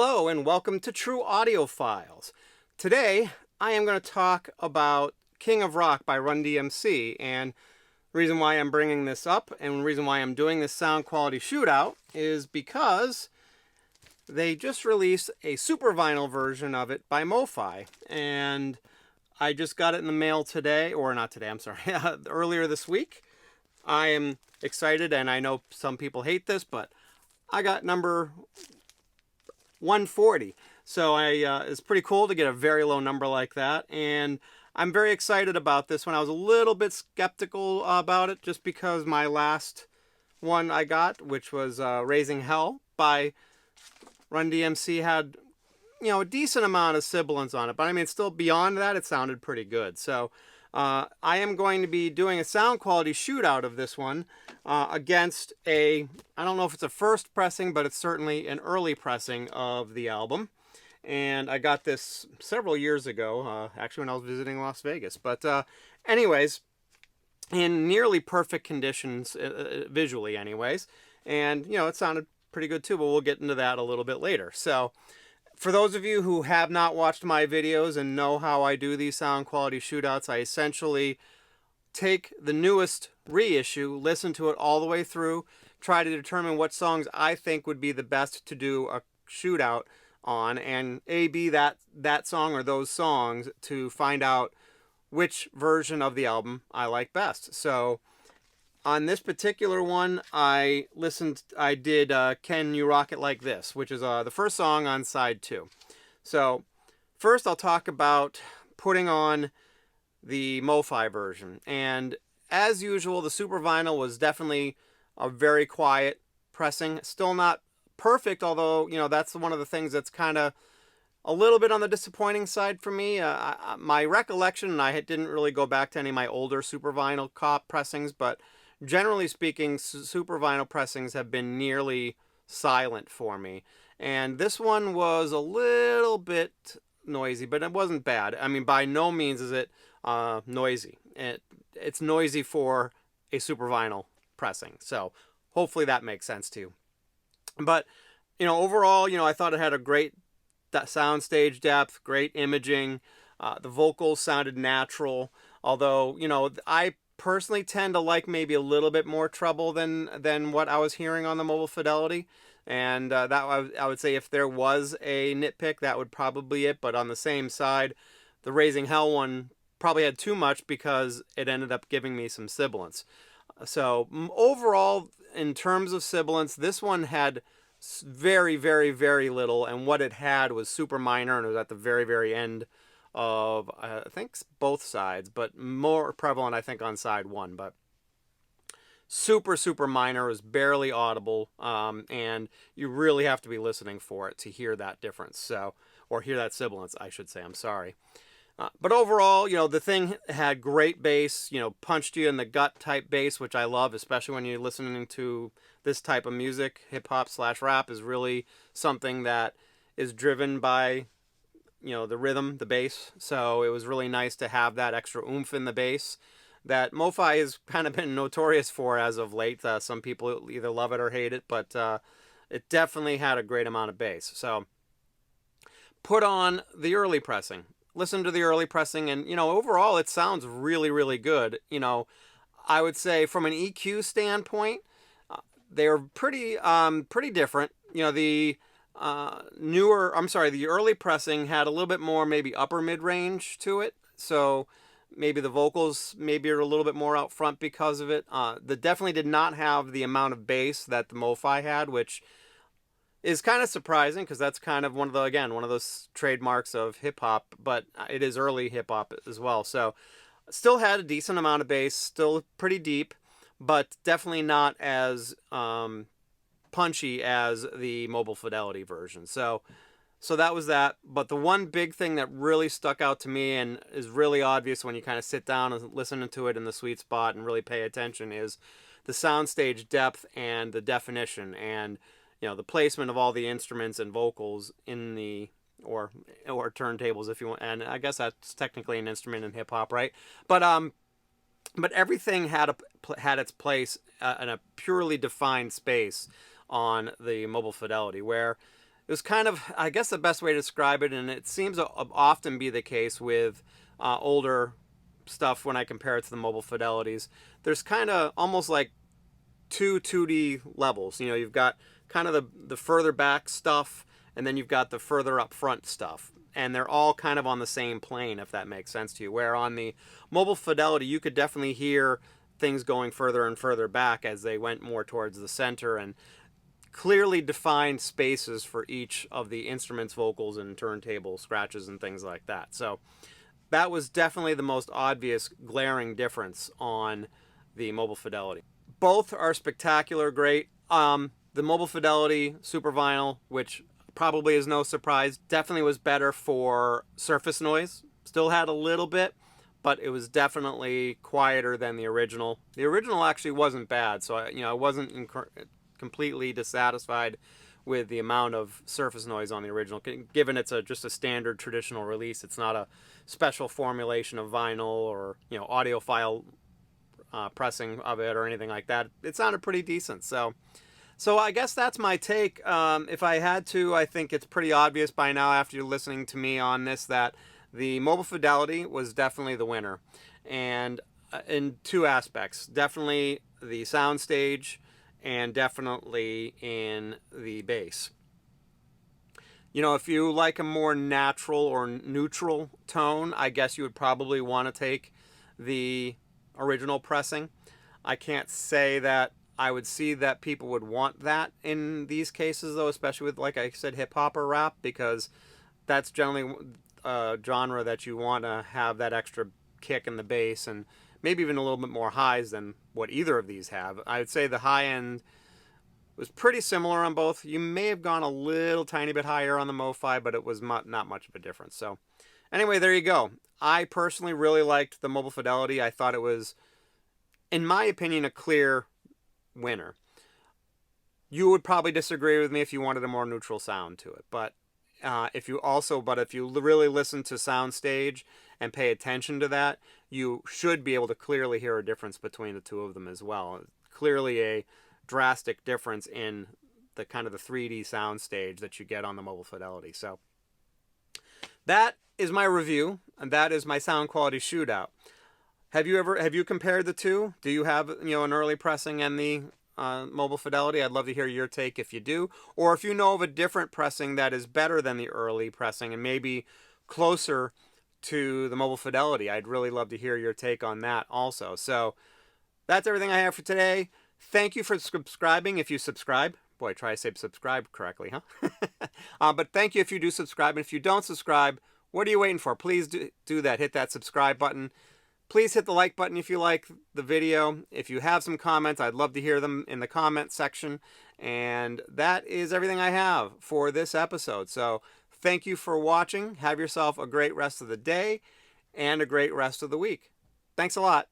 Hello and welcome to True Audiophiles. Today I am going to talk about King of Rock by Run DMC, and the reason why I'm bringing this up and the reason why I'm doing this sound quality shootout is because they just released a super vinyl version of it by Mofi, and I just got it in the mail today, or not today, I'm sorry, earlier this week. I am excited, and I know some people hate this, but I got number 140. So it's pretty cool to get a very low number like that. And I'm very excited about this one. I was a little bit skeptical about it just because my last one I got, which was Raising Hell by Run DMC, had, a decent amount of sibilance on it. But I mean, still beyond that, it sounded pretty good. So I am going to be doing a sound quality shootout of this one against I don't know if it's a first pressing, but it's certainly an early pressing of the album. And I got this several years ago, actually when I was visiting Las Vegas. But anyways, in nearly perfect conditions, visually anyways. And, it sounded pretty good too, but we'll get into that a little bit later. So for those of you who have not watched my videos and know how I do these sound quality shootouts, I essentially take the newest reissue, listen to it all the way through, try to determine what songs I think would be the best to do a shootout on, and A/B that song or those songs to find out which version of the album I like best. So on this particular one, I did Can You Rock It Like This, which is the first song on side 2. So first I'll talk about putting on the Mofi version. And as usual, the super vinyl was definitely a very quiet pressing. Still not perfect, although, that's one of the things that's kind of a little bit on the disappointing side for me. My recollection, and I didn't really go back to any of my older super vinyl cop pressings, but generally speaking, super vinyl pressings have been nearly silent for me. And this one was a little bit noisy, but it wasn't bad. I mean, by no means is it noisy. It's noisy for a super vinyl pressing. So hopefully that makes sense to you. But, overall, I thought it had a great soundstage depth, great imaging. The vocals sounded natural. Although, I personally tend to like maybe a little bit more treble than what I was hearing on the Mobile Fidelity. And that I would say if there was a nitpick, that would probably be it. But on the same side, the Raising Hell one probably had too much because it ended up giving me some sibilance. So overall, in terms of sibilance, this one had very, very, very little. And what it had was super minor, and it was at the very, very end of, I think, both sides. But more prevalent, I think, on side 1. But super, super minor, was barely audible, and you really have to be listening for it to hear that difference. So, or hear that sibilance, I should say. I'm sorry. But overall, the thing had great bass, punched you in the gut type bass, which I love, especially when you're listening to this type of music. Hip-hop/rap is really something that is driven by, the rhythm, the bass. So it was really nice to have that extra oomph in the bass that Mofi has kind of been notorious for as of late. Some people either love it or hate it, but it definitely had a great amount of bass. So put on the early pressing. Listen to the early pressing, and, overall it sounds really, really good. I would say from an EQ standpoint, they're pretty different. The the early pressing had a little bit more maybe upper mid-range to it. So maybe the vocals maybe are a little bit more out front because of it. That definitely did not have the amount of bass that the Mofi had, which is kind of surprising because that's kind of one of those trademarks of hip-hop, but it is early hip-hop as well. So still had a decent amount of bass, still pretty deep, but definitely not as punchy as the Mobile Fidelity version. So that was that. But the one big thing that really stuck out to me and is really obvious when you kind of sit down and listen to it in the sweet spot and really pay attention is the soundstage depth and the definition and, the placement of all the instruments and vocals in the or turntables, if you want. And I guess that's technically an instrument in hip hop, right? But everything had its place in a purely defined space on the Mobile Fidelity, where it was kind of, I guess the best way to describe it, and it seems to often be the case with older stuff when I compare it to the mobile fidelities. There's kind of almost like two 2D levels. You know, you've got kind of the further back stuff, and then you've got the further up front stuff. And they're all kind of on the same plane, if that makes sense to you. Where on the mobile fidelity, you could definitely hear things going further and further back as they went more towards the center, and clearly defined spaces for each of the instruments, vocals, and turntable scratches and things like that. So that was definitely the most obvious glaring difference on the mobile fidelity. Both are spectacular, great. The mobile fidelity Supervinyl, which probably is no surprise, definitely was better for surface noise. Still had a little bit, but it was definitely quieter than the original. The original actually wasn't bad, so I wasn't completely dissatisfied with the amount of surface noise on the original, given it's just a standard traditional release. It's not a special formulation of vinyl or audiophile pressing of it or anything like that. It sounded pretty decent. So I guess that's my take. If I had to, I think it's pretty obvious by now after you're listening to me on this that the mobile fidelity was definitely the winner. And in two aspects. Definitely the soundstage and definitely in the bass. If you like a more natural or neutral tone, I guess you would probably want to take the original pressing. I can't say that I would see that people would want that in these cases, though, especially with, like I said, hip-hop or rap, because that's generally a genre that you want to have that extra kick in the bass and maybe even a little bit more highs than what either of these have. I would say the high end was pretty similar on both. You may have gone a little tiny bit higher on the Mofi, but it was not much of a difference. So anyway, there you go. I personally really liked the mobile fidelity. I thought it was, in my opinion, a clear winner. You would probably disagree with me if you wanted a more neutral sound to it, but if you really listen to soundstage and pay attention to that, you should be able to clearly hear a difference between the two of them as well. Clearly a drastic difference in the kind of the 3D soundstage that you get on the mobile fidelity. So that is my review, and that is my sound quality shootout. Have you compared the two? Do you have an early pressing and the mobile fidelity? I'd love to hear your take if you do, or if you know of a different pressing that is better than the early pressing and maybe closer to the mobile fidelity. I'd really love to hear your take on that also. So that's everything I have for today. Thank you for subscribing. If you subscribe, boy, try to say subscribe correctly, huh? But thank you if you do subscribe. And if you don't subscribe, what are you waiting for? Please do that. Hit that subscribe button. Please hit the like button if you like the video. If you have some comments, I'd love to hear them in the comment section. And that is everything I have for this episode. So thank you for watching. Have yourself a great rest of the day and a great rest of the week. Thanks a lot.